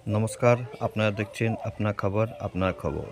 নমস্কার, আপনারা দেখছেন আপনার খবর আপনার খবর।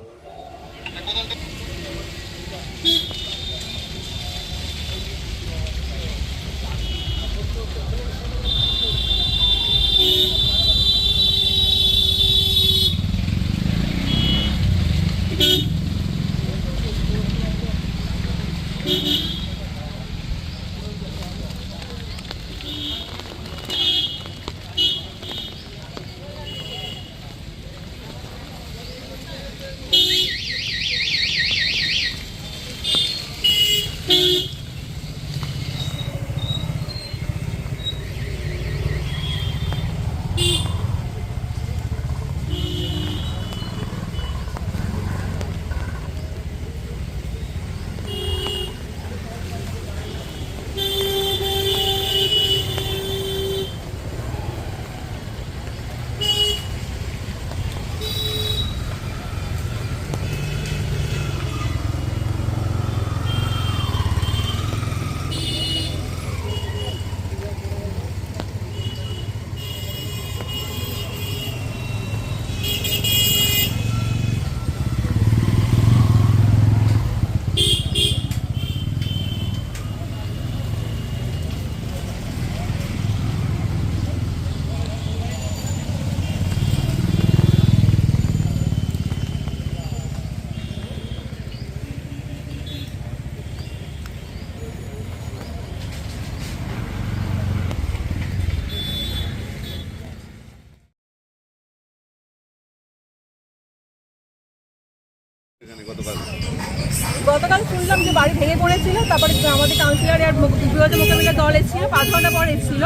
গতকাল শুনলাম যে বাড়ি ভেঙে পড়েছিল, তারপরে আমাদের কাউন্সিলর আর বিপদ মোকাবিলা দল এসেছিল, 5 ঘন্টা পর এসেছিল।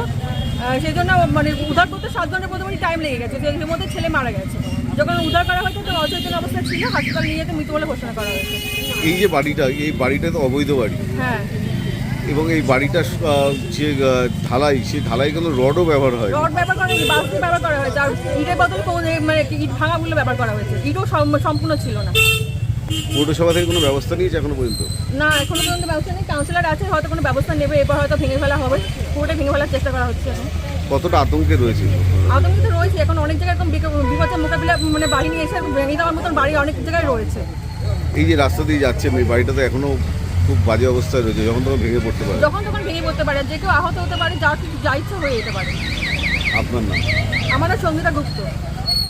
সেই জন্য মানে উদ্ধার করতে 7 ঘন্টা প্রথমে টাইম লেগে গেছে, এর মধ্যে ছেলে মারা গেছে। যখন উদ্ধার করা হয়েছে তখন অচেতন অবস্থা ছিল, হাসপাতাল নিয়ে যেতে মৃত বলে ঘোষণা করা হয়েছে। এই বাড়িটা তো অবৈধ বাড়ি। হ্যাঁ, এবং এই বাড়িটা যে ঢালাই, সেই ঢালাই কোনো রডও ব্যবহার হয়, রড ব্যবহার করা হয়েছে, বাঁশ দিয়ে ব্যবহার করা হয়েছে, আর ইটের বদলে মানে ইট ভাঙাগুলো ব্যবহার করা হয়েছে। ইটও সম্পূর্ণ ছিল না। পৌরসভা থেকে কোনো ব্যবস্থা নিয়েছে এখনো পর্যন্ত? না, এখনো পর্যন্ত ব্যবস্থা নেই। কাউন্সিলর আছে, হয়তো কোনো ব্যবস্থা নেবে, এরপর হয়তো ভেঙে ফেলা হবে। পুরোটা ভেঙে ফেলার চেষ্টা করা হচ্ছে এখন। কতটা আতঙ্কে রয়েছে? আতঙ্ক তো রয়েছে, এখন অনেক জায়গায় এরকম বিপদের মোকাবিলা মানে বাহিনী এসে ভেঙে দেওয়ার মতন বাড়ি অনেক জায়গায় রয়েছে। এই যে রাস্তা দিয়ে যাচ্ছেন, এই বাড়িটা তো এখনো খুব বাজে অবস্থায় রয়েছে, যখন তখন ভেঙে পড়তে পারে। যখন তখন ভেঙে পড়তে পারে, যে কেউ আহত হতে পারে, যা ইচ্ছে হয়ে যেতে পারে। আপনার নাম? আমার নাম সঙ্গীতা গুপ্ত।